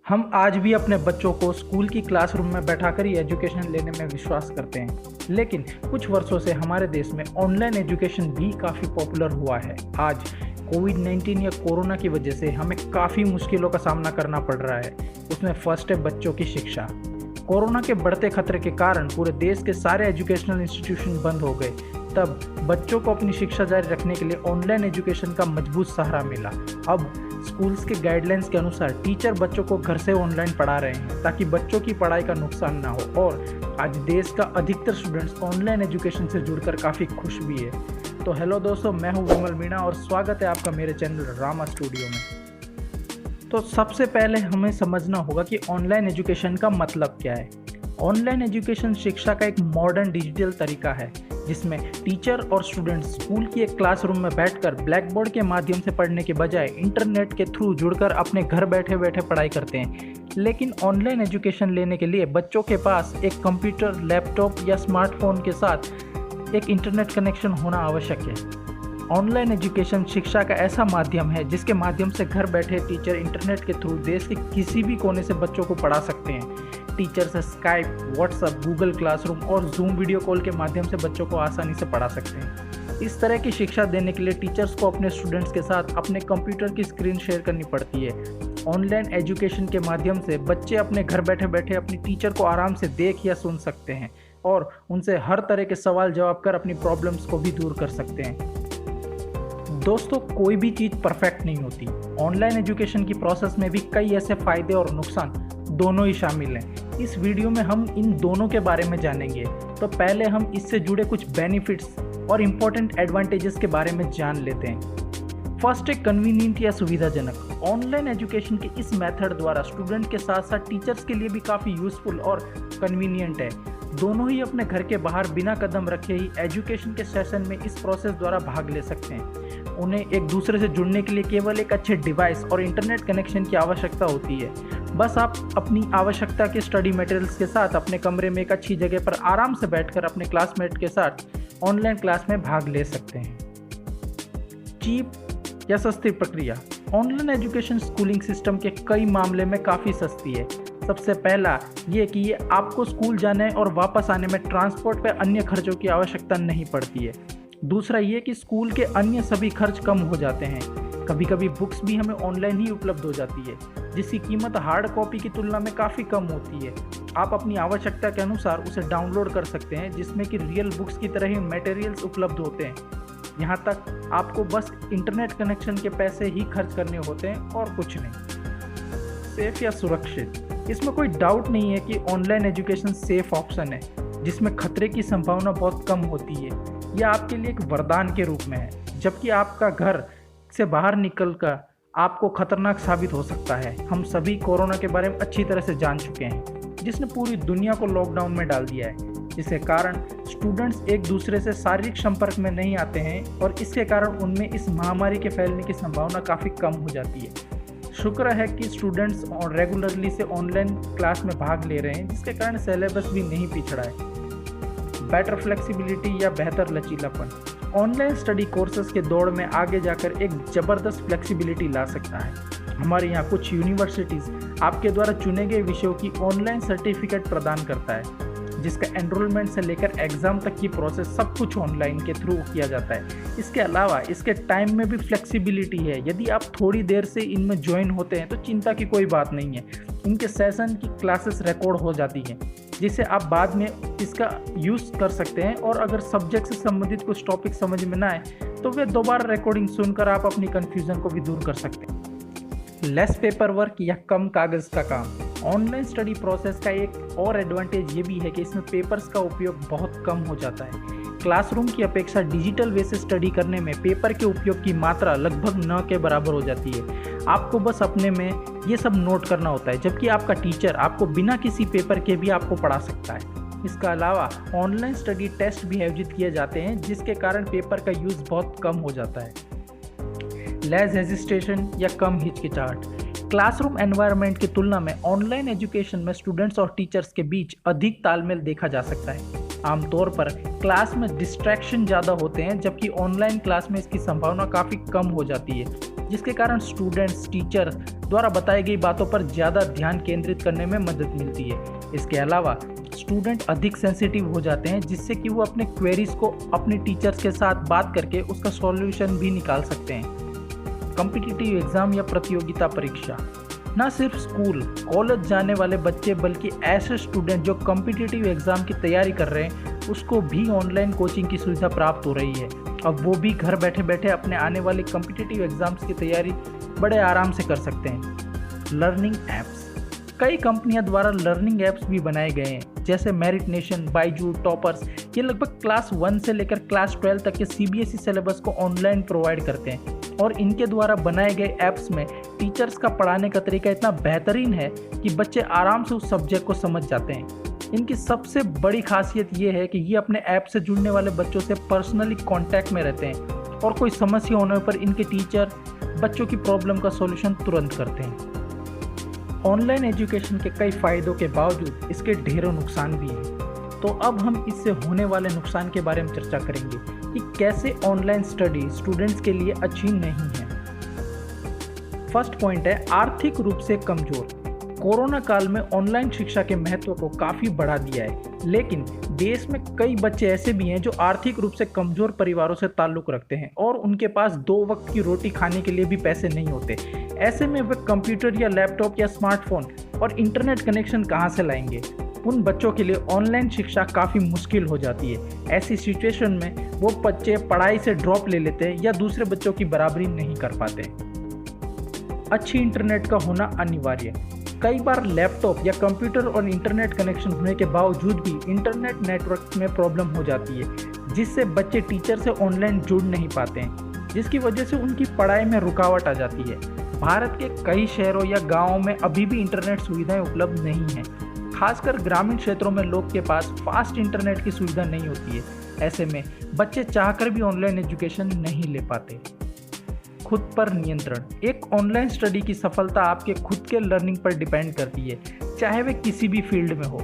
हम आज भी अपने बच्चों को स्कूल की क्लासरूम में बैठाकर ही एजुकेशन लेने में विश्वास करते हैं, लेकिन कुछ वर्षों से हमारे देश में ऑनलाइन एजुकेशन भी काफ़ी पॉपुलर हुआ है। आज कोविड-19 या कोरोना की वजह से हमें काफ़ी मुश्किलों का सामना करना पड़ रहा है। उसमें फर्स्ट है बच्चों की शिक्षा। कोरोना के बढ़ते खतरे के कारण पूरे देश के सारे एजुकेशनल इंस्टीट्यूशन बंद हो गए। तब बच्चों को अपनी शिक्षा जारी रखने के लिए ऑनलाइन एजुकेशन का मजबूत सहारा मिला। अब स्कूल्स के गाइडलाइंस के अनुसार टीचर बच्चों को घर से ऑनलाइन पढ़ा रहे हैं ताकि बच्चों की पढ़ाई का नुकसान ना हो, और आज देश का अधिकतर स्टूडेंट्स ऑनलाइन एजुकेशन से जुड़कर काफ़ी खुश भी है। तो हेलो दोस्तों, मैं हूं विमल मीणा और स्वागत है आपका मेरे चैनल रामा स्टूडियो में। तो सबसे पहले हमें समझना होगा कि ऑनलाइन एजुकेशन का मतलब क्या है। ऑनलाइन एजुकेशन शिक्षा का एक मॉडर्न डिजिटल तरीका है जिसमें टीचर और स्टूडेंट्स स्कूल की एक क्लासरूम में बैठकर ब्लैक बोर्ड के माध्यम से पढ़ने के बजाय इंटरनेट के थ्रू जुड़कर अपने घर बैठे बैठे पढ़ाई करते हैं। लेकिन ऑनलाइन एजुकेशन लेने के लिए बच्चों के पास एक कंप्यूटर, लैपटॉप या स्मार्टफोन के साथ एक इंटरनेट कनेक्शन होना आवश्यक है। ऑनलाइन एजुकेशन शिक्षा का ऐसा माध्यम है जिसके माध्यम से घर बैठे टीचर इंटरनेट के थ्रू देश के किसी भी कोने से बच्चों को पढ़ा सकते हैं। टीचर से स्काइप, व्हाट्सएप, गूगल क्लासरूम और जूम वीडियो कॉल के माध्यम से बच्चों को आसानी से पढ़ा सकते हैं। इस तरह की शिक्षा देने के लिए टीचर्स को अपने स्टूडेंट्स के साथ अपने कंप्यूटर की स्क्रीन शेयर करनी पड़ती है। ऑनलाइन एजुकेशन के माध्यम से बच्चे अपने घर बैठे बैठे अपनी टीचर को आराम से देख या सुन सकते हैं और उनसे हर तरह के सवाल जवाब कर अपनी प्रॉब्लम्स को भी दूर कर सकते हैं। दोस्तों, कोई भी चीज़ परफेक्ट नहीं होती। ऑनलाइन एजुकेशन की प्रोसेस में भी कई ऐसे फ़ायदे और नुकसान दोनों ही शामिल हैं। इस वीडियो में हम इन दोनों के बारे में जानेंगे। तो पहले हम इससे जुड़े कुछ बेनिफिट्स और इम्पोर्टेंट एडवांटेजेस के बारे में जान लेते हैं। फर्स्ट है कन्वीनियंट या सुविधाजनक। ऑनलाइन एजुकेशन के इस मेथड द्वारा स्टूडेंट के साथ साथ टीचर्स के लिए भी काफ़ी यूज़फुल और कन्वीनियंट है। दोनों ही अपने घर के बाहर बिना कदम रखे ही एजुकेशन के सेशन में इस प्रोसेस द्वारा भाग ले सकते हैं। उन्हें एक दूसरे से जुड़ने के लिए केवल एक अच्छे डिवाइस और इंटरनेट कनेक्शन की आवश्यकता होती है। बस आप अपनी आवश्यकता के स्टडी मटेरियल्स के साथ अपने कमरे में एक अच्छी जगह पर आराम से बैठकर अपने क्लासमेट के साथ ऑनलाइन क्लास में भाग ले सकते हैं। चीप या सस्ती प्रक्रिया। ऑनलाइन एजुकेशन स्कूलिंग सिस्टम के कई मामले में काफ़ी सस्ती है। सबसे पहला ये कि ये आपको स्कूल जाने और वापस आने में ट्रांसपोर्ट व अन्य खर्चों की आवश्यकता नहीं पड़ती है। दूसरा ये कि स्कूल के अन्य सभी खर्च कम हो जाते हैं। कभी कभी बुक्स भी हमें ऑनलाइन ही उपलब्ध हो जाती है जिसकी कीमत हार्ड कॉपी की तुलना में काफ़ी कम होती है। आप अपनी आवश्यकता के अनुसार उसे डाउनलोड कर सकते हैं जिसमें कि रियल बुक्स की तरह ही मटेरियल्स उपलब्ध होते हैं। यहाँ तक आपको बस इंटरनेट कनेक्शन के पैसे ही खर्च करने होते हैं और कुछ नहीं। सेफ या सुरक्षित। इसमें कोई डाउट नहीं है कि ऑनलाइन एजुकेशन सेफ ऑप्शन है जिसमें खतरे की संभावना बहुत कम होती है। यह आपके लिए एक वरदान के रूप में है, जबकि आपका घर से बाहर निकलकर आपको खतरनाक साबित हो सकता है। हम सभी कोरोना के बारे में अच्छी तरह से जान चुके हैं जिसने पूरी दुनिया को लॉकडाउन में डाल दिया है, जिसके कारण स्टूडेंट्स एक दूसरे से शारीरिक संपर्क में नहीं आते हैं और इसके कारण उनमें इस महामारी के फैलने की संभावना काफ़ी कम हो जाती है। शुक्र है कि स्टूडेंट्स और रेगुलरली से ऑनलाइन क्लास में भाग ले रहे हैं जिसके कारण सिलेबस भी नहीं पिछड़ा है। बेटर फ्लेक्सिबिलिटी या बेहतर लचीलापन। ऑनलाइन स्टडी कोर्सेज के दौर में आगे जाकर एक ज़बरदस्त फ्लेक्सिबिलिटी ला सकता है। हमारे यहाँ कुछ यूनिवर्सिटीज़ आपके द्वारा चुने गए विषयों की ऑनलाइन सर्टिफिकेट प्रदान करता है जिसका एनरोलमेंट से लेकर एग्ज़ाम तक की प्रोसेस सब कुछ ऑनलाइन के थ्रू किया जाता है। इसके अलावा इसके टाइम में भी फ्लेक्सिबिलिटी है। यदि आप थोड़ी देर से इनमें ज्वाइन होते हैं तो चिंता की कोई बात नहीं है। इनके सेशन की क्लासेस रिकॉर्ड हो जाती हैं जिसे आप बाद में इसका यूज़ कर सकते हैं, और अगर सब्जेक्ट से संबंधित कुछ टॉपिक समझ में ना आए तो वे दोबारा रिकॉर्डिंग सुनकर आप अपनी कन्फ्यूज़न को भी दूर कर सकते हैं। लेस पेपर वर्क या कम कागज़ का काम। ऑनलाइन स्टडी प्रोसेस का एक और एडवांटेज ये भी है कि इसमें पेपर्स का उपयोग बहुत कम हो जाता है। क्लासरूम की अपेक्षा डिजिटल वे से स्टडी करने में पेपर के उपयोग की मात्रा लगभग न के बराबर हो जाती है। आपको बस अपने में ये सब नोट करना होता है, जबकि आपका टीचर आपको बिना किसी पेपर के भी आपको पढ़ा सकता है। इसका अलावा ऑनलाइन स्टडी टेस्ट भी आयोजित किए जाते हैं जिसके कारण पेपर का यूज़ बहुत कम हो जाता है। लेस हेजिटेशन या कम हिचकिचाहट। क्लासरूम एनवायरनमेंट की तुलना में ऑनलाइन एजुकेशन में स्टूडेंट्स और टीचर्स के बीच अधिक तालमेल देखा जा सकता है। आमतौर पर क्लास में डिस्ट्रैक्शन ज़्यादा होते हैं, जबकि ऑनलाइन क्लास में इसकी संभावना काफ़ी कम हो जाती है, जिसके कारण स्टूडेंट्स, टीचर द्वारा बताई गई बातों पर ज़्यादा ध्यान केंद्रित करने में मदद मिलती है। इसके अलावा स्टूडेंट अधिक सेंसिटिव हो जाते हैं, जिससे कि वो अपने क्वेरीज को अपने टीचर्स के साथ बात करके उसका सॉल्यूशन भी निकाल सकते हैं। कॉम्पिटिटिव एग्ज़ाम या प्रतियोगिता परीक्षा, न सिर्फ स्कूल कॉलेज जाने वाले बच्चे बल्कि ऐसे स्टूडेंट जो कॉम्पिटिटिव एग्ज़ाम की तैयारी कर रहे हैं उसको भी ऑनलाइन कोचिंग की सुविधा प्राप्त हो रही है। अब वो भी घर बैठे बैठे अपने आने वाले कॉम्पिटिटिव एग्ज़ाम्स की तैयारी बड़े आराम से कर सकते हैं। लर्निंग ऐप्स, कई कंपनियों द्वारा लर्निंग ऐप्स भी बनाए गए हैं, जैसे मेरिट नेशन, बायजू, टॉपर्स। ये लगभग क्लास 1 से लेकर क्लास 12 तक के CBSE सिलेबस को ऑनलाइन प्रोवाइड करते हैं और इनके द्वारा बनाए गए ऐप्स में टीचर्स का पढ़ाने का तरीका इतना बेहतरीन है कि बच्चे आराम से उस सब्जेक्ट को समझ जाते हैं। इनकी सबसे बड़ी खासियत ये है कि ये अपने ऐप से जुड़ने वाले बच्चों से पर्सनली कांटेक्ट में रहते हैं और कोई समस्या होने पर इनके टीचर बच्चों की प्रॉब्लम का सॉल्यूशन तुरंत करते हैं। ऑनलाइन एजुकेशन के कई फायदों के बावजूद इसके ढेरों नुकसान भी हैं। तो अब हम इससे होने वाले नुकसान के बारे में चर्चा करेंगे कि कैसे ऑनलाइन स्टडी स्टूडेंट्स के लिए अच्छी नहीं है। फर्स्ट पॉइंट है आर्थिक रूप से कमजोर। कोरोना काल में ऑनलाइन शिक्षा के महत्व को काफ़ी बढ़ा दिया है, लेकिन देश में कई बच्चे ऐसे भी हैं जो आर्थिक रूप से कमज़ोर परिवारों से ताल्लुक़ रखते हैं और उनके पास 2 वक्त की रोटी खाने के लिए भी पैसे नहीं होते। ऐसे में वे कंप्यूटर या लैपटॉप या स्मार्टफोन और इंटरनेट कनेक्शन कहाँ से लाएंगे? उन बच्चों के लिए ऑनलाइन शिक्षा काफ़ी मुश्किल हो जाती है। ऐसी सिचुएशन में वो बच्चे पढ़ाई से ड्रॉप ले लेते हैं या दूसरे बच्चों की बराबरी नहीं कर पाते। अच्छी इंटरनेट का होना अनिवार्य। कई बार लैपटॉप या कंप्यूटर और इंटरनेट कनेक्शन होने के बावजूद भी इंटरनेट नेटवर्क में प्रॉब्लम हो जाती है, जिससे बच्चे टीचर से ऑनलाइन जुड़ नहीं पाते हैं, जिसकी वजह से उनकी पढ़ाई में रुकावट आ जाती है। भारत के कई शहरों या गाँवों में अभी भी इंटरनेट सुविधाएं उपलब्ध नहीं हैं। खासकर ग्रामीण क्षेत्रों में लोग के पास फास्ट इंटरनेट की सुविधा नहीं होती है। ऐसे में बच्चे चाहकर भी ऑनलाइन एजुकेशन नहीं ले पाते। खुद पर नियंत्रण। एक ऑनलाइन स्टडी की सफलता आपके खुद के लर्निंग पर डिपेंड करती है, चाहे वे किसी भी फील्ड में हो।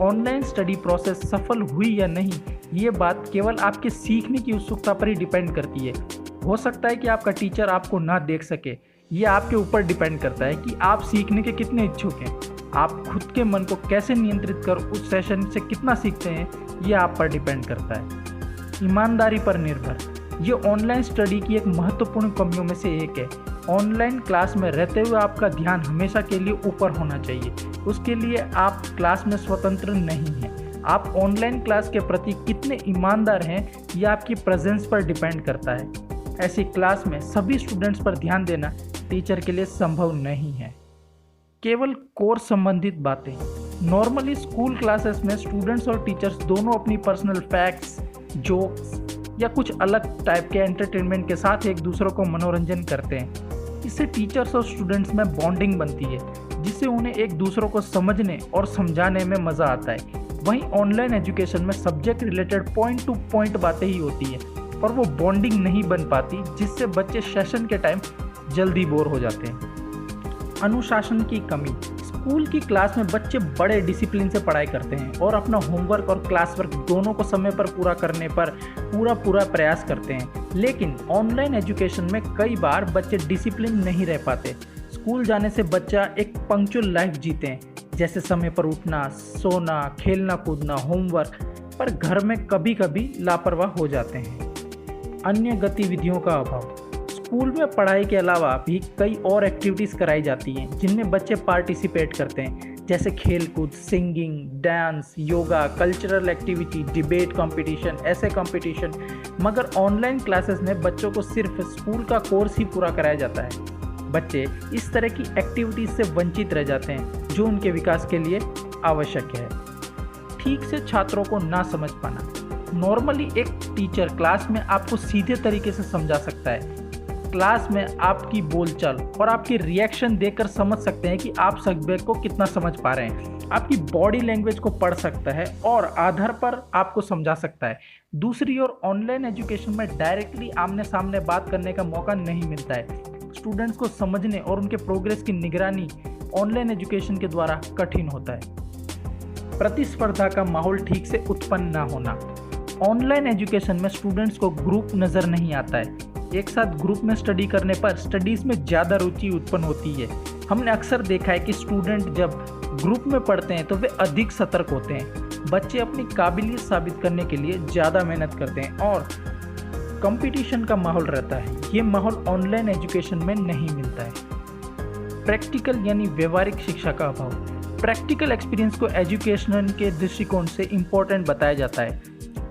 ऑनलाइन स्टडी प्रोसेस सफल हुई या नहीं, ये बात केवल आपके सीखने की उत्सुकता पर ही डिपेंड करती है। हो सकता है कि आपका टीचर आपको ना देख सके, ये आपके ऊपर डिपेंड करता है कि आप सीखने के कितने इच्छुक हैं। आप खुद के मन को कैसे नियंत्रित कर उस सेशन से कितना सीखते हैं, ये आप पर डिपेंड करता है। ईमानदारी पर निर्भर। ये ऑनलाइन स्टडी की एक महत्वपूर्ण कमियों में से एक है। ऑनलाइन क्लास में रहते हुए आपका ध्यान हमेशा के लिए ऊपर होना चाहिए। उसके लिए आप क्लास में स्वतंत्र नहीं हैं। आप ऑनलाइन क्लास के प्रति कितने ईमानदार हैं, यह आपकी प्रेजेंस पर डिपेंड करता है। ऐसी क्लास में सभी स्टूडेंट्स पर ध्यान देना टीचर के लिए संभव नहीं है। केवल कोर्स संबंधित बातें। नॉर्मली स्कूल क्लासेस में स्टूडेंट्स और टीचर्स दोनों अपनी पर्सनल फैक्ट्स, जोक्स या कुछ अलग टाइप के एंटरटेनमेंट के साथ एक दूसरे को मनोरंजन करते हैं। इससे टीचर्स और स्टूडेंट्स में बॉन्डिंग बनती है, जिससे उन्हें एक दूसरे को समझने और समझाने में मज़ा आता है। वहीं ऑनलाइन एजुकेशन में subject related point two point बातें ही होती हैं और वो बॉन्डिंग नहीं बन पाती, जिससे बच्चे सेशन के टाइम जल्दी बोर हो जाते हैं। अनुशासन की कमी। स्कूल की क्लास में बच्चे बड़े डिसिप्लिन से पढ़ाई करते हैं और अपना होमवर्क और क्लास वर्क दोनों को समय पर पूरा करने पर पूरा प्रयास करते हैं। लेकिन ऑनलाइन एजुकेशन में कई बार बच्चे डिसिप्लिन नहीं रह पाते। स्कूल जाने से बच्चा एक पंक्चुअल लाइफ जीते हैं, जैसे समय पर उठना, सोना, खेलना कूदना, होमवर्क, पर घर में कभी कभी लापरवाह हो जाते हैं। अन्य गतिविधियों का अभाव। स्कूल में पढ़ाई के अलावा भी कई और एक्टिविटीज़ कराई जाती हैं जिनमें बच्चे पार्टिसिपेट करते हैं, जैसे खेलकूद, singing, dance, yoga, cultural activity, debate competition, ऐसे कंपटीशन। मगर ऑनलाइन क्लासेस में बच्चों को सिर्फ स्कूल का कोर्स ही पूरा कराया जाता है। बच्चे इस तरह की एक्टिविटीज़ से वंचित रह जाते हैं जो उनके विकास के लिए आवश्यक है। ठीक से छात्रों को ना समझ पाना। नॉर्मली एक टीचर क्लास में आपको सीधे तरीके से समझा सकता है। क्लास में आपकी बोलचाल और आपकी रिएक्शन देखकर समझ सकते हैं कि आप सब्जेक्ट को कितना समझ पा रहे हैं। आपकी बॉडी लैंग्वेज को पढ़ सकता है और आधार पर आपको समझा सकता है। दूसरी ओर ऑनलाइन एजुकेशन में डायरेक्टली आमने सामने बात करने का मौका नहीं मिलता है। स्टूडेंट्स को समझने और उनके प्रोग्रेस की निगरानी ऑनलाइन एजुकेशन के द्वारा कठिन होता है। प्रतिस्पर्धा का माहौल ठीक से उत्पन्न न होना। ऑनलाइन एजुकेशन में स्टूडेंट्स को ग्रुप नज़र नहीं आता है। एक साथ ग्रुप में स्टडी करने पर स्टडीज़ में ज़्यादा रुचि उत्पन्न होती है। हमने अक्सर देखा है कि स्टूडेंट जब ग्रुप में पढ़ते हैं तो वे अधिक सतर्क होते हैं। बच्चे अपनी काबिलियत साबित करने के लिए ज़्यादा मेहनत करते हैं और कंपटीशन का माहौल रहता है। ये माहौल ऑनलाइन एजुकेशन में नहीं मिलता है। प्रैक्टिकल यानी व्यवहारिक शिक्षा का अभाव। प्रैक्टिकल एक्सपीरियंस को एजुकेशन के दृष्टिकोण से इम्पोर्टेंट बताया जाता है।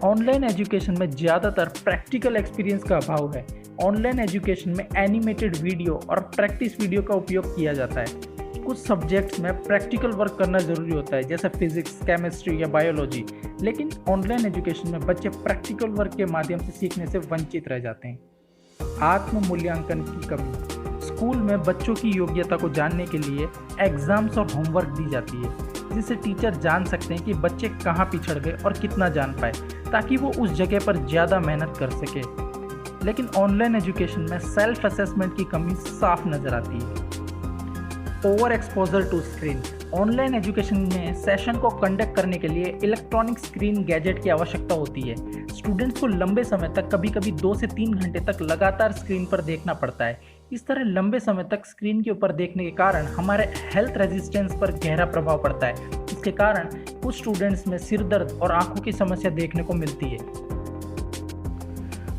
ऑनलाइन एजुकेशन में ज़्यादातर प्रैक्टिकल एक्सपीरियंस का अभाव है। ऑनलाइन एजुकेशन में एनिमेटेड वीडियो और प्रैक्टिस वीडियो का उपयोग किया जाता है। कुछ सब्जेक्ट्स में प्रैक्टिकल वर्क करना ज़रूरी होता है, जैसे फिजिक्स, केमिस्ट्री या बायोलॉजी, लेकिन ऑनलाइन एजुकेशन में बच्चे प्रैक्टिकल वर्क के माध्यम से सीखने से वंचित रह जाते हैं। आत्म मूल्यांकन की कमी। स्कूल में बच्चों की योग्यता को जानने के लिए एग्जाम्स और होमवर्क दी जाती है, जिससे टीचर जान सकते हैं कि बच्चे कहाँ पिछड़ गए और कितना जान पाए, ताकि वो उस जगह पर ज़्यादा मेहनत कर सके। लेकिन ऑनलाइन एजुकेशन में सेल्फ असेसमेंट की कमी साफ नज़र आती है। Over exposure to screen. Online education में सेशन को कंडक्ट करने के लिए इलेक्ट्रॉनिक स्क्रीन गैजेट की आवश्यकता होती है। स्टूडेंट्स को लंबे समय तक, कभी कभी 2 से 3 घंटे तक लगातार स्क्रीन पर देखना पड़ता है। इस तरह लंबे समय तक स्क्रीन के ऊपर देखने के कारण हमारे हेल्थ रेजिस्टेंस पर गहरा प्रभाव पड़ता है। इसके कारण कुछ स्टूडेंट्स में सिर दर्द और आंखों की समस्या देखने को मिलती है।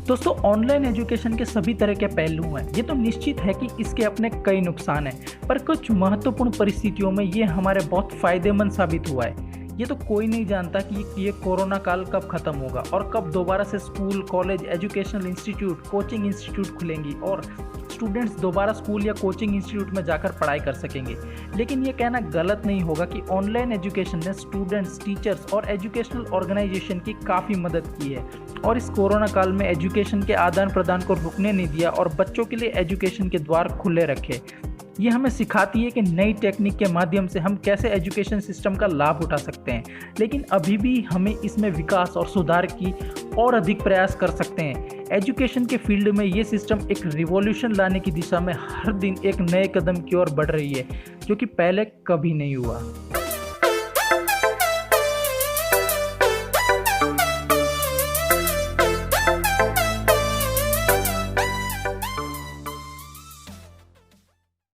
दोस्तों, ऑनलाइन एजुकेशन के सभी तरह के पहलू हैं। ये तो निश्चित है कि इसके अपने कई नुकसान हैं, पर कुछ महत्वपूर्ण परिस्थितियों में ये हमारे बहुत फ़ायदेमंद साबित हुआ है। ये तो कोई नहीं जानता कि ये कोरोना काल कब ख़त्म होगा और कब दोबारा से school, college, educational institute, coaching institute खुलेंगी और स्टूडेंट्स दोबारा स्कूल या कोचिंग इंस्टीट्यूट में जाकर पढ़ाई कर सकेंगे। लेकिन ये कहना गलत नहीं होगा कि ऑनलाइन एजुकेशन ने स्टूडेंट्स, टीचर्स और एजुकेशनल ऑर्गेनाइजेशन की काफ़ी मदद की है और इस कोरोना काल में एजुकेशन के आदान प्रदान को रुकने नहीं दिया और बच्चों के लिए एजुकेशन के द्वार खुले रखे। ये हमें सिखाती है कि नई टेक्निक के माध्यम से हम कैसे एजुकेशन सिस्टम का लाभ उठा सकते हैं, लेकिन अभी भी हमें इसमें विकास और सुधार की और अधिक प्रयास कर सकते हैं। एजुकेशन के फील्ड में ये सिस्टम एक रिवॉल्यूशन लाने की दिशा में हर दिन एक नए कदम की ओर बढ़ रही है, जो कि पहले कभी नहीं हुआ।